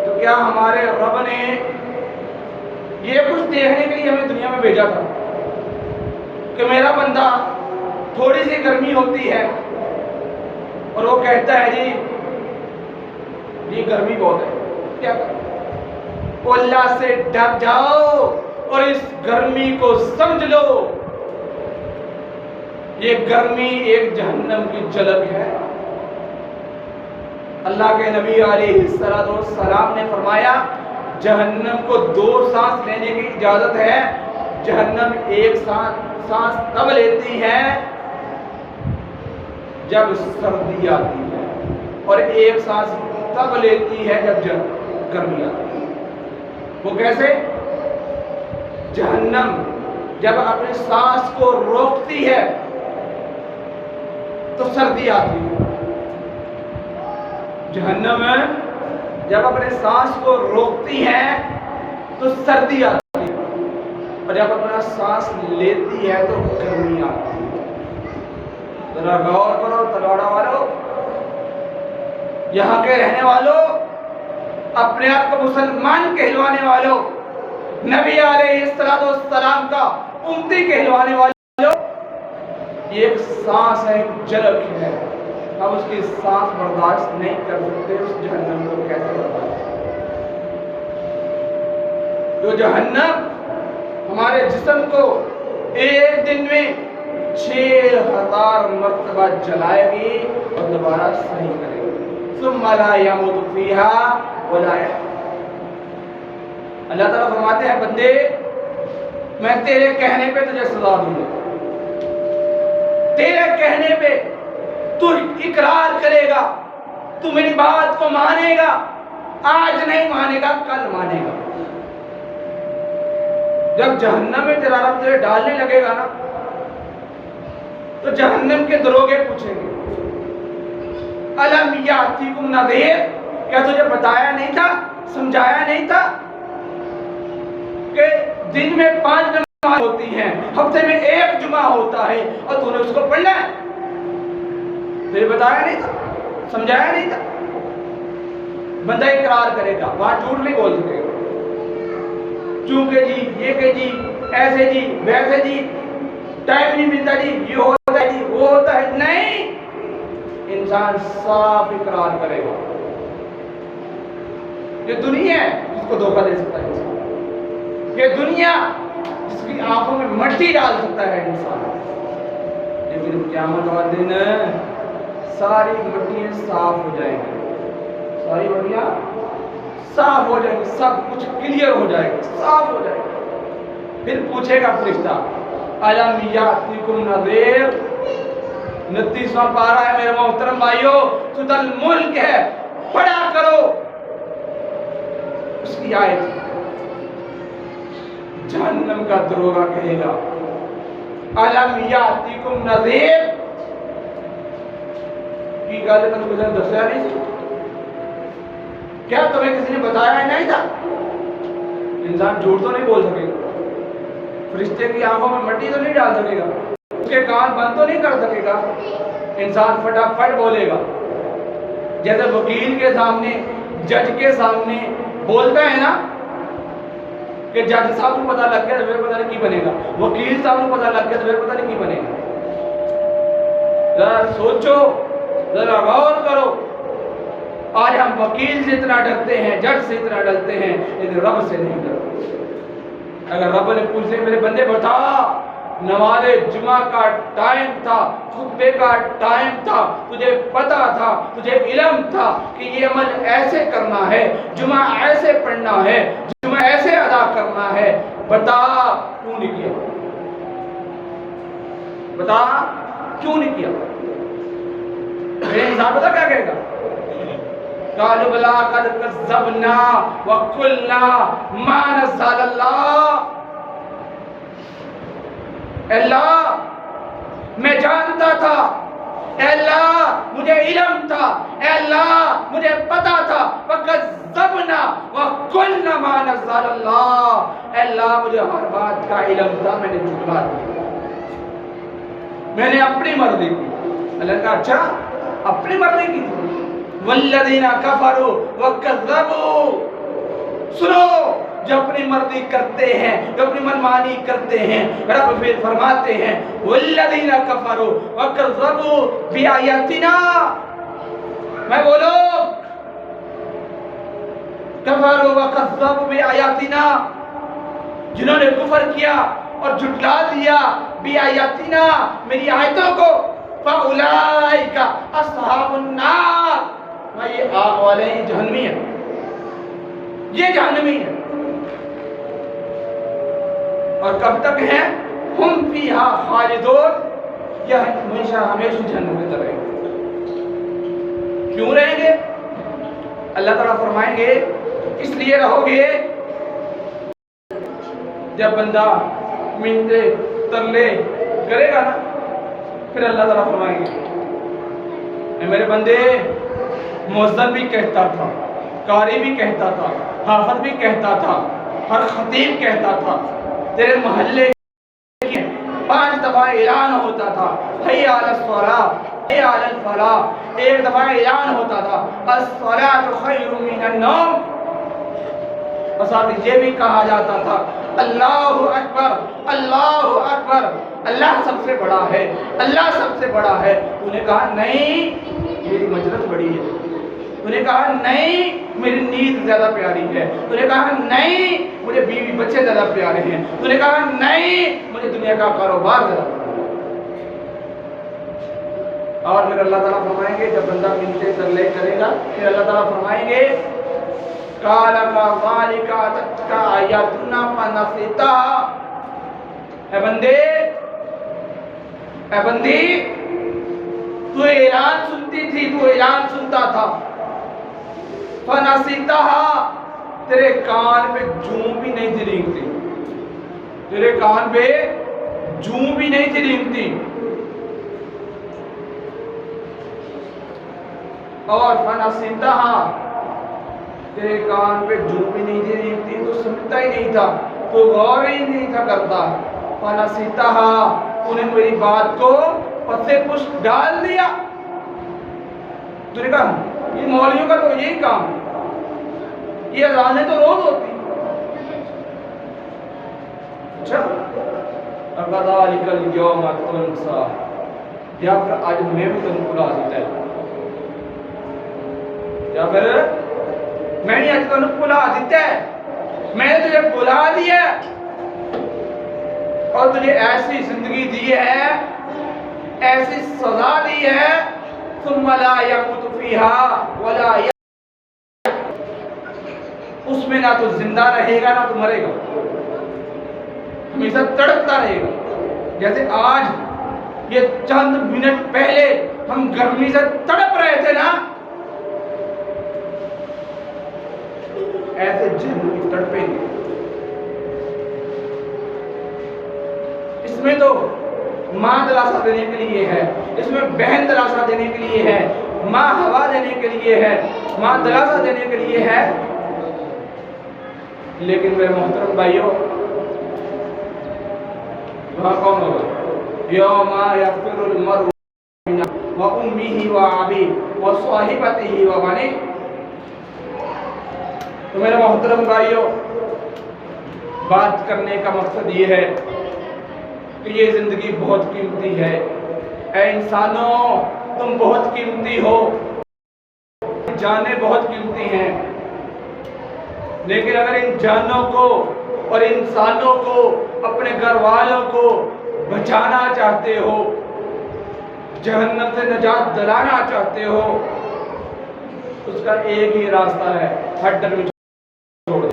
تو کیا ہمارے رب نے یہ کچھ دیکھنے کے لیے ہمیں دنیا میں بھیجا تھا کہ میرا بندہ تھوڑی سی گرمی ہوتی ہے اور وہ کہتا ہے جی گرمی بہت ہے، کیا کریں؟ اللہ سے ڈر جاؤ اور اس گرمی کو سمجھ لو، یہ گرمی ایک جہنم کی جھلک ہے۔ اللہ کے نبی علیہ السلام نے فرمایا جہنم کو 2 سانس لینے کی اجازت ہے، جہنم ایک سانس تب لیتی ہے جب سردی آتی ہے، اور ایک سانس تب لیتی ہے جب گرمی آتی ہے۔ وہ کیسے؟ جہنم جب اپنی سانس کو روکتی ہے تو سردی آتی ہے، جہنم جب اپنے سانس کو روکتی ہے تو سردی آتی ہے، اور جب اپنا سانس لیتی ہے تو گرمی آتی ہے۔ ذرا غور کرو تلواڑا والوں، یہاں کے رہنے والوں، اپنے آپ کو مسلمان کہلوانے والوں، نبی علیہ السلام کا امتی کہلوانے والوں، یہ ایک سانس ہے، ایک جھلک ہے، ہم اس کی سانس برداشت نہیں کر سکتے، اس جہنم کو کیسے برداشت؟ جو جہنم ہمارے جسم کو ایک دن میں 6000 مرتبہ جلائے گی اور دوبارہ صحیح کرے گی۔ ثم لا يموت فيها ولا يحيا۔ اللہ تعالیٰ فرماتے ہیں بندے میں تیرے کہنے پہ تجھے سزا دوں گا، تیرے کہنے پہ تو اقرار کرے گا، تو میری بات کو مانے گا، آج نہیں مانے گا کل مانے گا۔ جب جہنم میں تیرا رب تجھے ڈالنے لگے گا نا تو جہنم کے دروگے پوچھیں گے الم یاتیکم نذیر، کیا تجھے بتایا نہیں تھا، سمجھایا نہیں تھا کہ دن میں 5 جمعہ ہوتی ہیں، ہفتے میں 1 جمعہ ہوتا ہے اور تو نے اس کو پڑھنا ہے؟ تجھے بتایا نہیں تھا، سمجھایا نہیں تھا؟ بندہ اقرار کرے گا، وہاں جھوٹ نہیں بول سکے گا، چونکہ جی یہ کہ جی ایسے جی ویسے جی ٹائم نہیں ملتا جی یہ ہوتا ہے جی وہ ہوتا ہے، نہیں، انسان صاف اقرار کرے گا۔ یہ دنیا ہے جس کو دھوکہ دے سکتا ہے انسان، یہ دنیا جس کی آنکھوں میں مٹی ڈال سکتا ہے انسان، لیکن قیامت والے دن ساری مٹیاں صاف ہو جائیں گی، ساری مٹیاں صاف ہو جائیں گی، سب کچھ کلیئر ہو جائے گا، صاف ہو جائے گا۔ پھر پوچھے گا فرشتہ الم یاتکم نذیر، 29واں پارہ ہے میرے محترم بھائیو، سورۃ الملک ہے، پڑھا کرو اس کی آیت۔ جہنم کا دروغہ کہے گا الم یاتکم نذیر، کی گالے تک مجھے دسیا نہیں تھی، کیا تمہیں کسی نے بتایا ہی نہیں تھا؟ انسان جھوٹ تو نہیں بول سکے گا، فرشتے کی آنکھوں میں مٹی تو نہیں ڈال سکے گا، اس کے کان بند تو نہیں کر سکے گا، انسان فٹافٹ بولے گا۔ جیسے وکیل کے سامنے، جج کے سامنے بولتا ہے نا کہ جج صاحب کو پتہ لگ گیا تو پھر پتہ نہیں کی بنے گا، وکیل صاحب کو پتہ لگ گیا تو پھر پتہ نہیں کی بنے گا۔ ذرا سوچو، ذرا غور کرو، آج ہم وکیل سے اتنا ڈرتے ہیں، جج سے اتنا ڈرتے ہیں، لیکن رب سے نہیں ڈرتے۔ اگر رب نے پوچھے میرے بندے بتا، نماز جمعہ کا ٹائم تھا، خطبے کا ٹائم تھا، تجھے پتا تھا، تجھے علم تھا کہ یہ عمل ایسے کرنا ہے، جمعہ ایسے پڑھنا ہے، جمعہ ایسے ادا کرنا ہے، بتا کیوں نہیں کیا؟ بتا کیوں نہیں کیا؟ میرے انسان پتا کیا کہے گا؟ قالوا بلا قد كذبنا وقلنا ما نزل اللہ، اے اللہ میں جانتا تھا، اے اللہ مجھے علم تھا، اے اللہ مجھے پتا تھا، وَكَذَّبْنَا وَقُلْنَا مَا نَزَّلَ اللَّهُ، اے اللہ مجھے ہر بات کا علم تھا، میں نے جھٹلا دیا، میں نے اپنی مرضی کی۔ اللہ کہا اچھا اپنی مرضی کی تھی؟ وَالَّذِينَ كَفَرُوا وَكَذَّبُوا، سنو جو اپنی مرضی کرتے ہیں، جو اپنی منمانی کرتے ہیں، رب پھر فرماتے ہیں وَالَّذِينَ كَفَرُوا وَكَذَّبُوا بِآيَاتِنَا، میں بولو کفروا وَكَذَّبُوا بِآيَاتِنَا، جنہوں نے کفر کیا اور جھٹلا دیا بِآيَاتِنَا، میری آیتوں کو، فَأُولَئِكَ أَصْحَابُ النَّارِ، میں یہ آگ والے ہیں، جہنمی ہیں، یہ جہنمی ہیں، اور کب تک ہیں؟ ہم فیہا خالدون، یہ ہمیشہ ہمیشہ جہنم میں رہیں گے۔ کیوں رہیں گے؟ اللہ تعالیٰ فرمائیں گے اس لیے رہو گے، جب بندہ منتے ترلے کرے گا نا، پھر اللہ تعالیٰ فرمائیں گے اے میرے بندے، مؤذن بھی کہتا تھا، قاری بھی کہتا تھا، حافظ بھی کہتا تھا، ہر خطیب کہتا تھا، تیرے محلے کی 5 دفعہ اعلان ہوتا تھا حی علی الصلاۃ، حی علی الفلاح، 1 دفعہ اعلان ہوتا تھا الصلاۃ خیر من النوم، اور ساتھ یہ بھی کہا جاتا تھا اللہ اکبر، اللہ اکبر، اللہ سب سے بڑا ہے، اللہ سب سے بڑا ہے۔ تو نے کہا نہیں میری مجلس بڑی ہے، تو نے کہا نہیں میری نیند زیادہ پیاری ہے، تو نے کہا نہیں مجھے بیوی بچے زیادہ پیارے ہیں، تو نے کہا نہیں مجھے دنیا کا کاروبار زیادہ پیارا ہے۔ اور پھر اللہ تعالیٰ فرمائیں گے جب بندہ منتے ترلے کرے گا، پھر اللہ تعالیٰ فرمائیں گے قَالَ كَذَلِكَ أَتَتْكَ آيَاتُنَا فَنَسِيتَهَا، اے بندے، اے بندی، تو اعلان سنتی تھی، تو اعلان سنتا تھا، فَنَسِيتَهَا، تیرے کان پہ جوں بھی نہیں تھی رینگتی، تیرے کان پہ جوں بھی نہیں تھی رینگتی، اور فَنَسِيتَهَا، تیرے کان پہ جوں بھی نہیں تھی رینگتی، تو سمجھتا ہی نہیں تھا، تو غور ہی نہیں تھا کرتا، فَنَسِيتَهَا، انہیں میری بات کو پتے پشت ڈال دیا۔ تو نے کہا یہ مولویوں کا تو یہی کام ہے، یہ اذانیں تو روز ہوتی ہیں۔ اچھا فَكَذَلِكَ الْيَوْمَ تُنسَىٰ، یا پھر آج میں بھی تم بھلا دیتا ہے، یا پھر میں نے آج تم بھلا دیتا ہے، میں نے تجھے بلا دیا اور تجھے ایسی زندگی دی ہے، ایسی سزا دی ہے، ثم لا يموت فيها ولا اس میں نہ تو زندہ رہے گا نہ تو مرے گا، ہمیشہ تڑپتا رہے گا۔ جیسے آج یہ چند منٹ پہلے ہم گرمی سے تڑپ رہے تھے نا، ایسے جہنم کی تڑپیں گے۔ اس میں تو ماں دلاسا دینے کے لیے ہے، اس میں بہن دلاسا دینے کے لیے ہے، ماں ہوا دینے کے لیے ہے، ماں دلاسا دینے کے لیے ہے۔ لیکن میرے محترم بھائیوں، وہاں کون ہوگا؟ یوم یفر المرء من امہ و ابیہ و صاحبتہ و بنیہ۔ تو میرے محترم بھائیوں، بات کرنے کا مقصد یہ ہے کہ یہ زندگی بہت قیمتی ہے۔ اے انسانوں، تم بہت قیمتی ہو، جانیں بہت قیمتی ہیں، لیکن اگر ان جانوں کو اور انسانوں کو، اپنے گھر والوں کو بچانا چاہتے ہو، جہنم سے نجات دلانا چاہتے ہو، اس کا ایک ہی راستہ ہے، ہر ڈر میں چھوڑ دو۔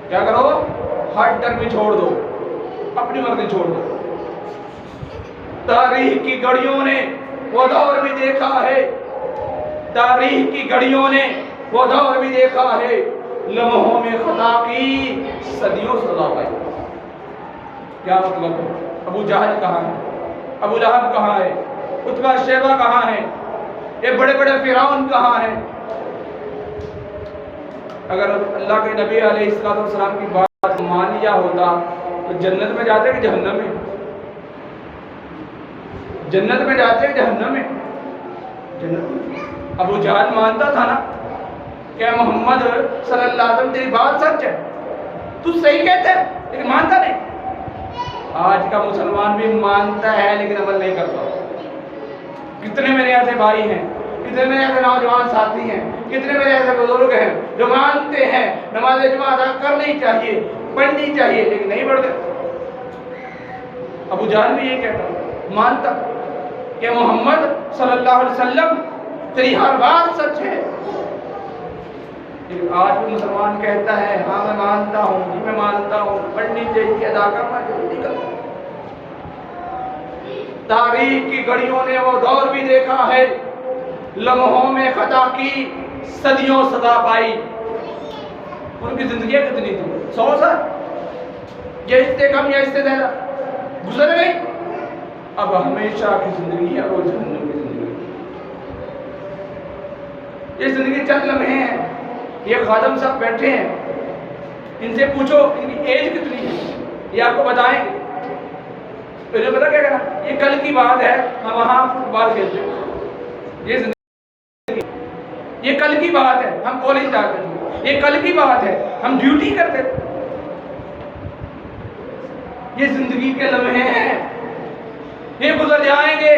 کیا کرو؟ ہر ڈر میں چھوڑ دو، اپنی مرضی چھوڑ دو۔ تاریخ کی گھڑیوں نے وہ دور بھی دیکھا ہے، تاریخ کی گھڑیوں نے وہ دور بھی دیکھا ہے، لمحوں میں خطا کی صدیوں سزا پائی۔ کیا مطلب ہے؟ ابو جہل کہاں ہے؟ ابو لہب کہاں ہے؟ عتبہ شیبہ کہاں ہے؟ یہ بڑے بڑے فرعون کہاں ہیں؟ اگر اللہ کے نبی علیہ السلام کی بات مان لیا ہوتا تو جنت میں جاتے کہ جہنم میں؟ جنت میں جاتے کہ جہنم میں؟ جنت میں۔ ابو جہل مانتا تھا نا کہ محمد صلی اللہ علیہ وسلم تیری بات سچ ہے، تو صحیح کہتا ہے، لیکن مانتا نہیں۔ آج کا مسلمان بھی مانتا ہے لیکن عمل نہیں کرتا۔ کتنے میرے ایسے بھائی ہیں، کتنے میرے ایسے نوجوان ساتھی ہیں، کتنے میرے ایسے بزرگ ہیں جو مانتے ہیں نماز جمعہ ادا کرنی چاہیے، پڑھنی چاہیے، لیکن نہیں پڑھتے۔ ابو جہل بھی یہ کہتا، مانتا کہ محمد صلی اللہ علیہ وسلم تیری ہر بات سچ ہے، لیکن آج بھی مسلمان کہتا ہے ہاں میں مانتا ہوں، جی میں مانتا ہوں، پڑھنی چاہیے، ادا کرنا چاہیے۔ تاریخ کی گھڑیوں نے وہ دور بھی دیکھا ہے، لمحوں میں خطا کی صدیوں سزا پائی۔ ان کی زندگیاں کتنی تھی؟ 100 سال، یا اس سے کم یا اس سے زیادہ گزر گئی۔ اب ہمیشہ کی زندگی ہے، وہ جہنم کی زندگی۔ یہ زندگی چند لمحے ہیں۔ یہ خادم صاحب بیٹھے ہیں، ان سے پوچھو ان کی ایج کتنی ہے، یہ آپ کو بتائیں گے۔ انہیں پتا کیا کہنا؟ یہ کل کی بات ہے، ہم وہاں فٹ بال کھیلتے ہیں۔ یہ زندگی، یہ کل کی بات ہے، ہم کالج جاتے تھے، یہ کل کی بات ہے، ہم ڈیوٹی کرتے تھے۔ یہ زندگی کے لمحے ہیں، یہ گزر جائیں گے،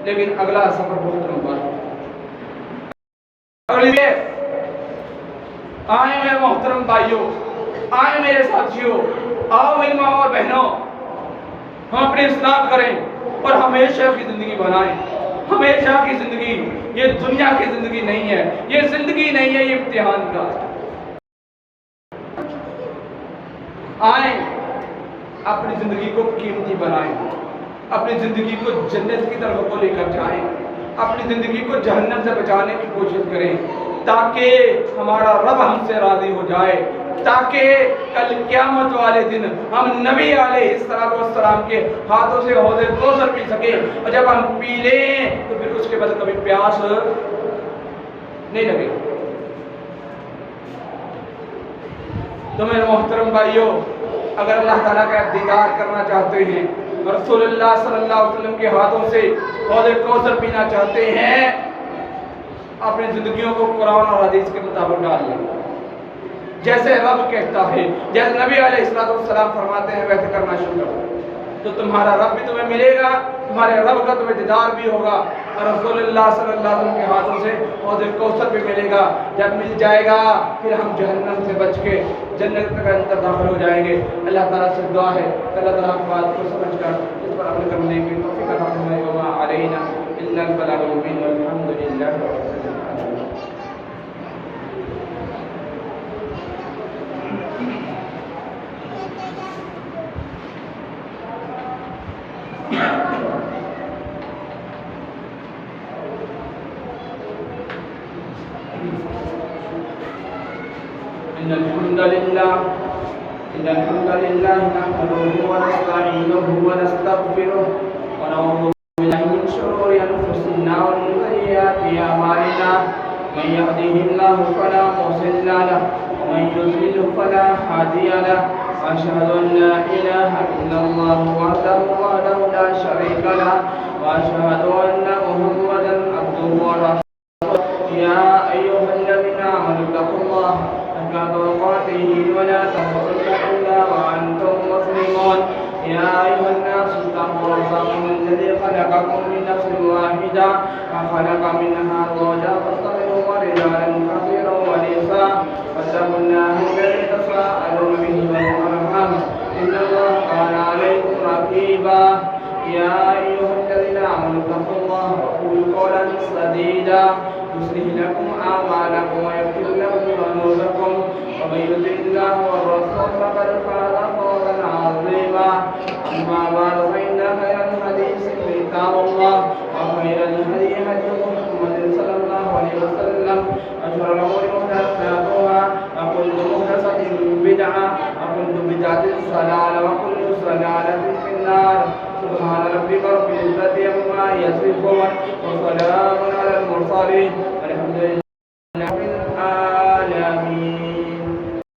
لیکن اگلا سفر بہت لمبا ہے۔ آئیں میرے محترم بھائیوں، آئیں میرے ساتھیوں، آؤ میری ماں اور بہنوں، ہم اپنی اصلاح کریں اور ہمیشہ کی زندگی بنائیں۔ ہمیشہ کی زندگی، یہ دنیا کی زندگی نہیں ہے، یہ زندگی نہیں ہے، یہ امتحان کا۔ آئیں اپنی زندگی کو قیمتی بنائیں، اپنی زندگی کو جنت کی طرف کو لے کر جائیں، اپنی زندگی کو جہنم سے بچانے کی کوشش کریں، تاکہ ہمارا رب ہم سے راضی ہو جائے، تاکہ کل قیامت والے دن ہم نبی علیہ السلام کے ہاتھوں سے حوض کوثر پی سکیں، اور جب ہم پی لیں تو پھر اس کے بعد کبھی پیاس نہیں لگے۔ تو میرے محترم بھائیوں، اگر اللہ تعالیٰ کا دیدار کرنا چاہتے ہیں، رسول اللہ صلی اللہ علیہ وسلم کے ہاتھوں سے حوض کوثر پینا چاہتے ہیں، اپنی زندگیوں کو قرآن اور حدیث کے مطابق ڈال لیں، جیسے رب کہتا ہے، جیسے نبی علیہ السلام فرماتے ہیں، ویسے کرنا شروع کرو۔ تو تمہارا رب بھی تمہیں ملے گا، تمہارے رب کا تمہیں دیدار بھی ہوگا، اور رسول اللہ صلی اللہ علیہ وسلم کے ہاتھوں سے حوض کوثر بھی ملے گا۔ جب مل جائے گا پھر ہم جہنم سے بچ کے جنت کے اندر داخل ہو جائیں گے۔ اللہ تعالیٰ سے دعا ہے کہ اللہ تعالیٰ کی بات کو سمجھ کر اس پر عمل کرنے کی توفیق عطا فرمائے۔ وما علینا الا البلاغ المبین والحمد للہ رب العالمین۔ إن الحمد لله نحمده ونستعينه ونستغفره ونعوذ بالله من شرور أنفسنا ومن سيئات أعمالنا، من يهده الله فلا مضل له ومن يضلل فلا هادي له، وأشهد أن لا إله إلا الله وحده لا شريك له، وأشهد أن محمدا عبده ورسوله۔ يا أيها الذين آمنوا اتقوا الله حق تقاته ولا تموتن إلا وأنتم مسلمون۔ يا أيها الناس اتقوا ربكم الذي خلقكم من نفس واحدة وخلق منها زوجها وبث منهما رجالا كثيرا ونساء، واتقوا الله الذي تساءلون به والأرحام إن الله كان عليكم رقيبا۔ يا أيها الذين آمنوا اتقوا الله وقولوا قولا سديدا يصلح لكم أعمالكم ويغفر لكم ذنوبكم، ومن يطع الله والرسول فقد فاز فوزا عظيما۔ أما بعد فإن خير الحديث كتاب الله، وخير الهدي هدي محمد صلى الله عليه وسلم، وشر الأمور محدثاتها، وكل محدثة بدعة، وكل بدعة ضلالة، وكل ضلالة في النار۔ سبحان ربك رب العزة عما يصفون، وسلام على المرسلين، والحمد لله۔